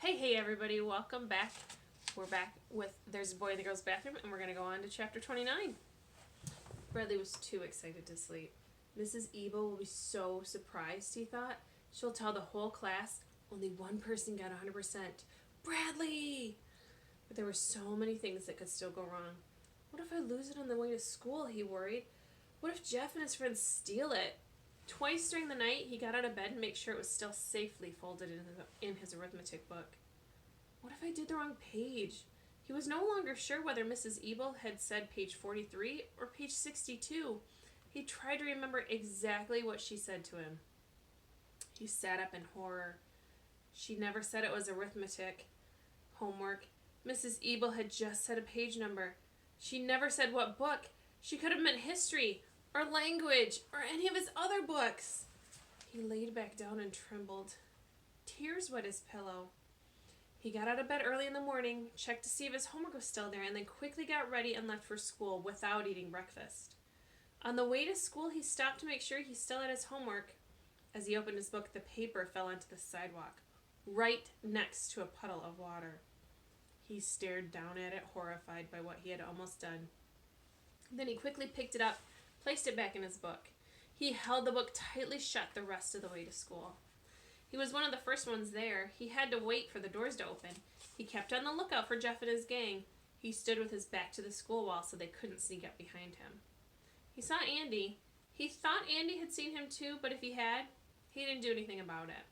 Hey everybody, welcome back. We're back with There's a Boy in the Girl's Bathroom, and we're going to go on to chapter 29. Bradley was too excited to sleep. Mrs. Ebel will be so surprised, he thought. She'll tell the whole class only one person got 100%. Bradley! But there were so many things that could still go wrong. What if I lose it on the way to school, he worried. What if Jeff and his friends steal it? Twice during the night, he got out of bed and made sure it was still safely folded in his arithmetic book. What if I did the wrong page? He was no longer sure whether Mrs. Ebel had said page 43 or page 62. He tried to remember exactly what she said to him. He sat up in horror. She never said it was arithmetic homework. Mrs. Ebel had just said a page number. She never said what book. She could have meant history or language or any of his other books. He laid back down and trembled. Tears wet his pillow. He got out of bed early in the morning, checked to see if his homework was still there, and then quickly got ready and left for school without eating breakfast. On the way to school, he stopped to make sure he still had his homework. As he opened his book, the paper fell onto the sidewalk, right next to a puddle of water. He stared down at it, horrified by what he had almost done. Then he quickly picked it up, placed it back in his book. He held the book tightly shut the rest of the way to school. He was one of the first ones there. He had to wait for the doors to open. He kept on the lookout for Jeff and his gang. He stood with his back to the school wall so they couldn't sneak up behind him. He saw Andy. He thought Andy had seen him too, but if he had, he didn't do anything about it.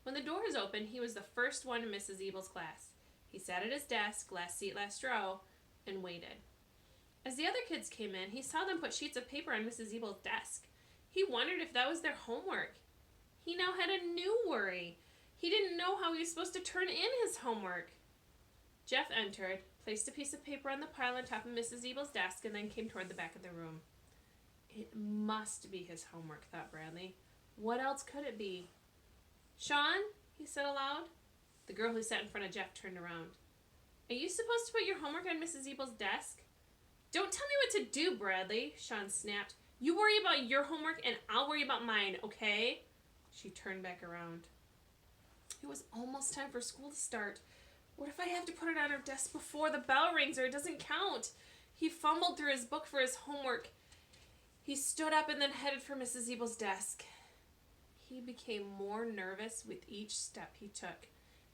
When the doors opened, he was the first one in Mrs. Ebel's class. He sat at his desk, last seat, last row, and waited. As the other kids came in, he saw them put sheets of paper on Mrs. Ebel's desk. He wondered if that was their homework. He now had a new worry. He didn't know how he was supposed to turn in his homework. Jeff entered, placed a piece of paper on the pile on top of Mrs. Ebel's desk, and then came toward the back of the room. It must be his homework, thought Bradley. What else could it be? Sean, he said aloud. The girl who sat in front of Jeff turned around. Are you supposed to put your homework on Mrs. Ebel's desk? Don't tell me what to do, Bradley, Sean snapped. You worry about your homework and I'll worry about mine, okay? She turned back around. It was almost time for school to start. What if I have to put it on her desk before the bell rings or it doesn't count? He fumbled through his book for his homework. He stood up and then headed for Mrs. Ebel's desk. He became more nervous with each step he took.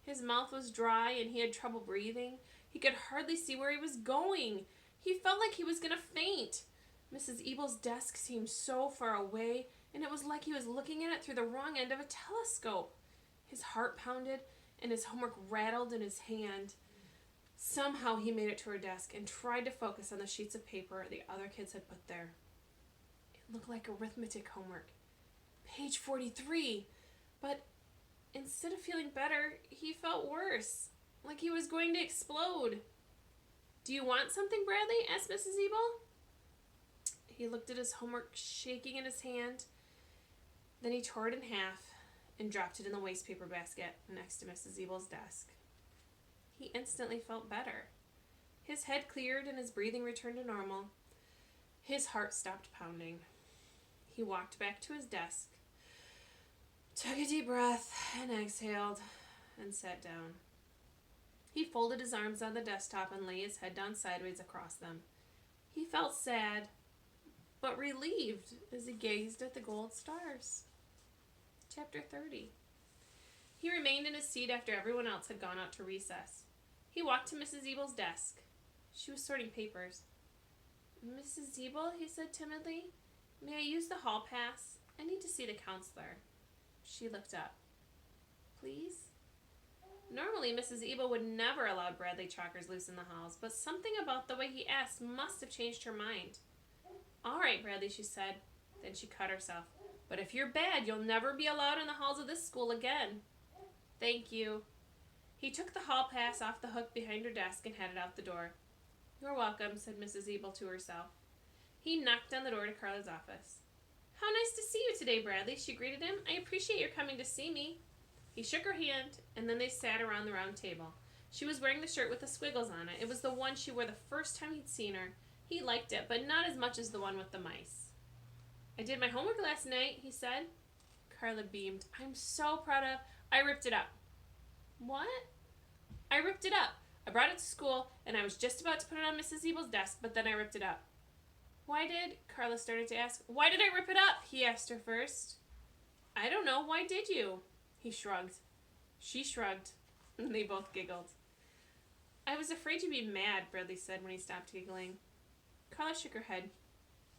His mouth was dry and he had trouble breathing. He could hardly see where he was going. He felt like he was going to faint. Mrs. Ebel's desk seemed so far away, and it was like he was looking at it through the wrong end of a telescope. His heart pounded, and his homework rattled in his hand. Somehow he made it to her desk and tried to focus on the sheets of paper the other kids had put there. It looked like arithmetic homework. Page 43. But instead of feeling better, he felt worse, like he was going to explode. Do you want something, Bradley? Asked Mrs. Ebel. He looked at his homework shaking in his hand. Then he tore it in half and dropped it in the waste paper basket next to Mrs. Ebel's desk. He instantly felt better. His head cleared and his breathing returned to normal. His heart stopped pounding. He walked back to his desk, took a deep breath and exhaled, and sat down. He folded his arms on the desktop and lay his head down sideways across them. He felt sad, but relieved as he gazed at the gold stars. Chapter 30. He remained in his seat after everyone else had gone out to recess. He walked to Mrs. Ebel's desk. She was sorting papers. Mrs. Ebel, he said timidly, may I use the hall pass? I need to see the counselor. She looked up. Please? Normally, Mrs. Ebel would never allow Bradley Chalkers loose in the halls, but something about the way he asked must have changed her mind. All right, Bradley, she said. Then she cut herself. But if you're bad, you'll never be allowed in the halls of this school again. Thank you. He took the hall pass off the hook behind her desk and headed out the door. You're welcome, said Mrs. Ebel to herself. He knocked on the door to Carla's office. How nice to see you today, Bradley, she greeted him. I appreciate your coming to see me. He shook her hand, and then they sat around the round table. She was wearing the shirt with the squiggles on it. It was the one she wore the first time he'd seen her. He liked it, but not as much as the one with the mice. I did my homework last night, he said. Carla beamed. I'm so proud of... I ripped it up. What? I ripped it up. I brought it to school, and I was just about to put it on Mrs. Ebel's desk, but then I ripped it up. Why did? Carla started to ask. Why did I rip it up? He asked her first. I don't know. Why did you? He shrugged. She shrugged. And they both giggled. I was afraid you'd be mad, Bradley said when he stopped giggling. Carla shook her head.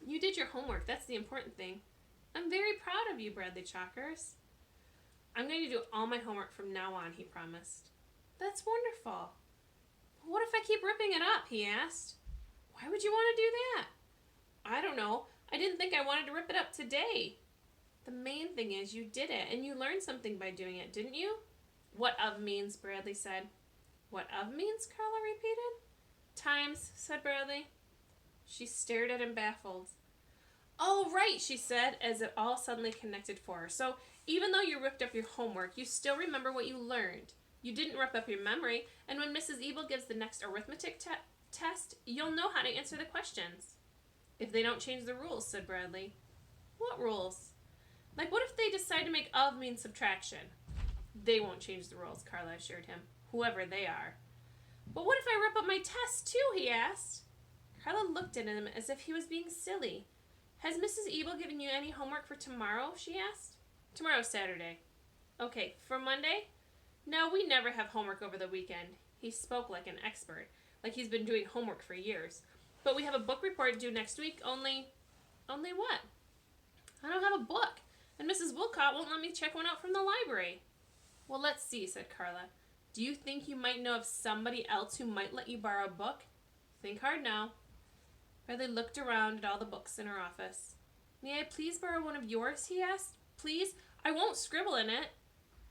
You did your homework. That's the important thing. I'm very proud of you, Bradley Chalkers. I'm going to do all my homework from now on, he promised. That's wonderful. What if I keep ripping it up, he asked. Why would you want to do that? I don't know. I didn't think I wanted to rip it up today. The main thing is you did it, and you learned something by doing it, didn't you? What of means, Bradley said. What of means? Carla repeated. Times, said Bradley. She stared at him baffled. Oh, right, she said, as it all suddenly connected for her. So, even though you ripped up your homework, you still remember what you learned. You didn't rip up your memory, and when Mrs. Ebel gives the next arithmetic test, you'll know how to answer the questions. If they don't change the rules, said Bradley. What rules? Like, what if they decide to make of mean subtraction? They won't change the rules, Carla assured him, whoever they are. But what if I rip up my test, too, he asked. Carla looked at him as if he was being silly. Has Mrs. Ebel given you any homework for tomorrow, she asked. Tomorrow's Saturday. Okay, for Monday? No, we never have homework over the weekend. He spoke like an expert, like he's been doing homework for years. But we have a book report due next week, only what? I don't have a book, and Mrs. Wilcott won't let me check one out from the library. Well, let's see, said Carla. Do you think you might know of somebody else who might let you borrow a book? Think hard now. Bradley looked around at all the books in her office. May I please borrow one of yours, he asked. Please? I won't scribble in it.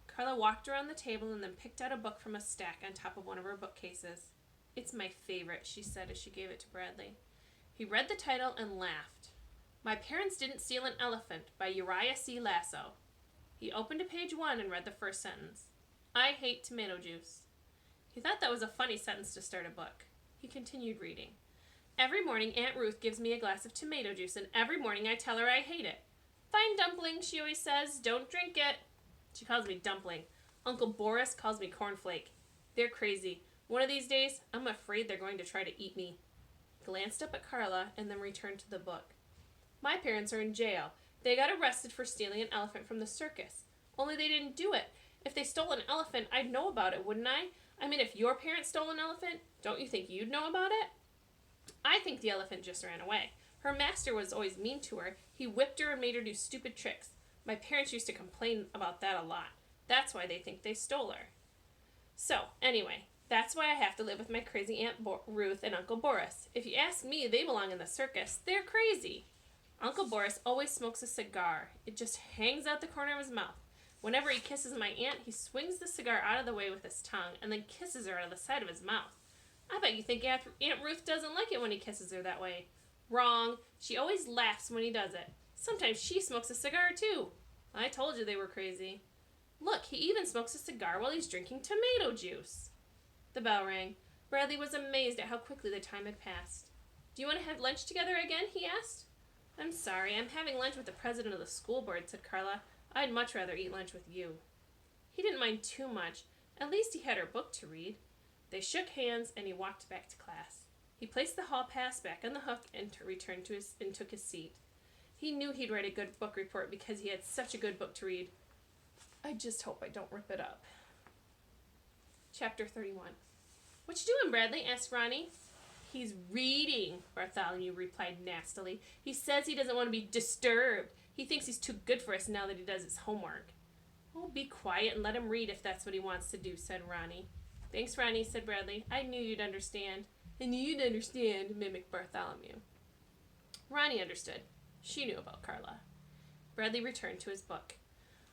Carla walked around the table and then picked out a book from a stack on top of one of her bookcases. It's my favorite, she said as she gave it to Bradley. He read the title and laughed. My Parents Didn't Steal an Elephant by Uriah C. Lasso. He opened to page 1 and read the first sentence. I hate tomato juice. He thought that was a funny sentence to start a book. He continued reading. Every morning Aunt Ruth gives me a glass of tomato juice, and every morning I tell her I hate it. Fine dumpling, she always says. Don't drink it. She calls me dumpling. Uncle Boris calls me cornflake. They're crazy. One of these days, I'm afraid they're going to try to eat me. He glanced up at Carla and then returned to the book. My parents are in jail. They got arrested for stealing an elephant from the circus. Only they didn't do it. If they stole an elephant, I'd know about it, wouldn't I? I mean, if your parents stole an elephant, don't you think you'd know about it? I think the elephant just ran away. Her master was always mean to her. He whipped her and made her do stupid tricks. My parents used to complain about that a lot. That's why they think they stole her. So, anyway, that's why I have to live with my crazy Aunt Ruth and Uncle Boris. If you ask me, they belong in the circus. They're crazy. Uncle Boris always smokes a cigar. It just hangs out the corner of his mouth. Whenever he kisses my aunt, he swings the cigar out of the way with his tongue and then kisses her out of the side of his mouth. I bet you think Aunt Ruth doesn't like it when he kisses her that way. Wrong. She always laughs when he does it. Sometimes she smokes a cigar, too. I told you they were crazy. Look, he even smokes a cigar while he's drinking tomato juice. The bell rang. Bradley was amazed at how quickly the time had passed. Do you want to have lunch together again? He asked. I'm sorry, I'm having lunch with the president of the school board, said Carla. I'd much rather eat lunch with you. He didn't mind too much. At least he had her book to read. They shook hands, and he walked back to class. He placed the hall pass back on the hook and returned to and took his seat. He knew he'd write a good book report because he had such a good book to read. I just hope I don't rip it up. Chapter 31. What you doing, Bradley? Asked Ronnie. He's reading, Bartholomew replied nastily. He says he doesn't want to be disturbed. He thinks he's too good for us now that he does his homework. Oh, be quiet and let him read if that's what he wants to do, said Ronnie. Thanks, Ronnie, said Bradley. I knew you'd understand. I knew you'd understand, mimicked Bartholomew. Ronnie understood. She knew about Carla. Bradley returned to his book.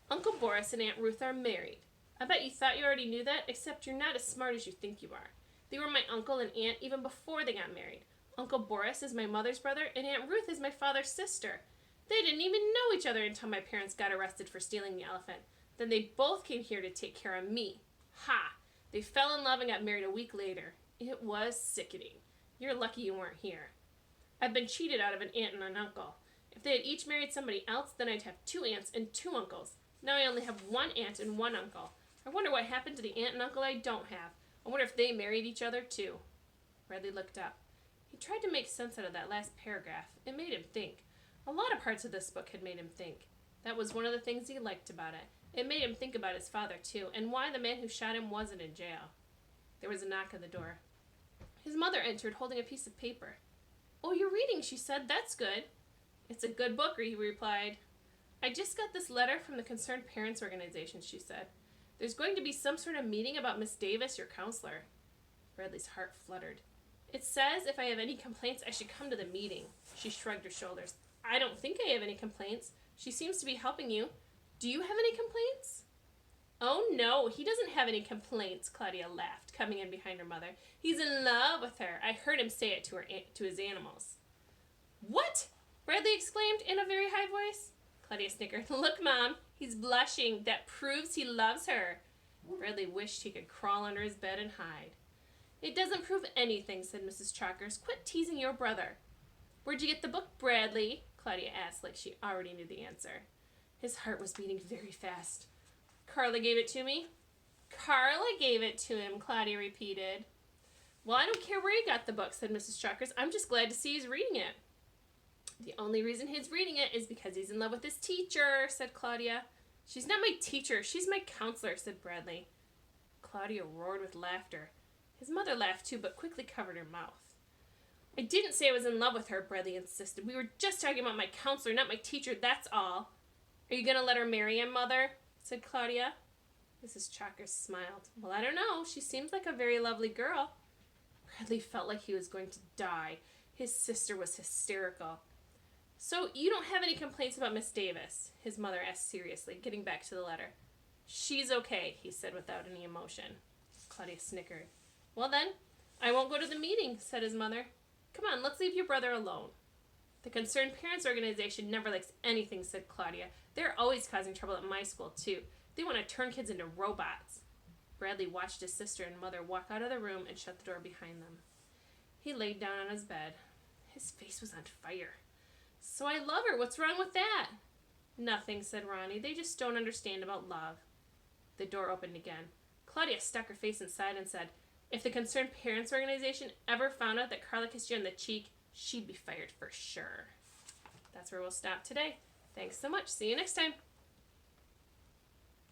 Uncle Boris and Aunt Ruth are married. I bet you thought you already knew that, except you're not as smart as you think you are. They were my uncle and aunt even before they got married. Uncle Boris is my mother's brother, and Aunt Ruth is my father's sister. They didn't even know each other until my parents got arrested for stealing the elephant. Then they both came here to take care of me. Ha! They fell in love and got married a week later. It was sickening. You're lucky you weren't here. I've been cheated out of an aunt and an uncle. If they had each married somebody else, then I'd have 2 aunts and 2 uncles. Now I only have 1 aunt and 1 uncle. I wonder what happened to the aunt and uncle I don't have. I wonder if they married each other, too. Bradley looked up. He tried to make sense out of that last paragraph. It made him think. A lot of parts of this book had made him think. That was one of the things he liked about it. It made him think about his father, too, and why the man who shot him wasn't in jail. There was a knock on the door. His mother entered, holding a piece of paper. "Oh, you're reading," she said. "That's good." "It's a good book," he replied. "I just got this letter from the Concerned Parents Organization," she said. "There's going to be some sort of meeting about Miss Davis, your counselor." Bradley's heart fluttered. "It says if I have any complaints, I should come to the meeting." She shrugged her shoulders. "I don't think I have any complaints. She seems to be helping you. Do you have any complaints?" "Oh, no, he doesn't have any complaints," Claudia laughed, coming in behind her mother. "He's in love with her. I heard him say it to his animals." "What?" Bradley exclaimed in a very high voice. Claudia snickered. "Look, Mom, he's blushing. That proves he loves her." Bradley wished he could crawl under his bed and hide. "It doesn't prove anything," said Mrs. Chalkers. "Quit teasing your brother." "Where'd you get the book, Bradley?" Claudia asked like she already knew the answer. His heart was beating very fast. "Carla gave it to me." "Carla gave it to him," Claudia repeated. "Well, I don't care where he got the book," said Mrs. Chalkers. "I'm just glad to see he's reading it." "The only reason he's reading it is because he's in love with his teacher," said Claudia. "She's not my teacher. She's my counselor," said Bradley. Claudia roared with laughter. His mother laughed too, but quickly covered her mouth. "I didn't say I was in love with her," Bradley insisted. "We were just talking about my counselor, not my teacher, that's all." "Are you going to let her marry him, Mother?" said Claudia. Mrs. Chalkers smiled. "Well, I don't know. She seems like a very lovely girl." Bradley felt like he was going to die. His sister was hysterical. "So you don't have any complaints about Miss Davis?" his mother asked seriously, getting back to the letter. "She's okay," he said without any emotion. Claudia snickered. "Well then, I won't go to the meeting," said his mother. "Come on, let's leave your brother alone." "The Concerned Parents Organization never likes anything," said Claudia. "They're always causing trouble at my school, too. They want to turn kids into robots." Bradley watched his sister and mother walk out of the room and shut the door behind them. He laid down on his bed. His face was on fire. "So I love her. What's wrong with that?" "Nothing," said Ronnie. "They just don't understand about love." The door opened again. Claudia stuck her face inside and said, "If the Concerned Parents Organization ever found out that Carla kissed you on the cheek, she'd be fired for sure." That's where we'll stop today. Thanks so much. See you next time.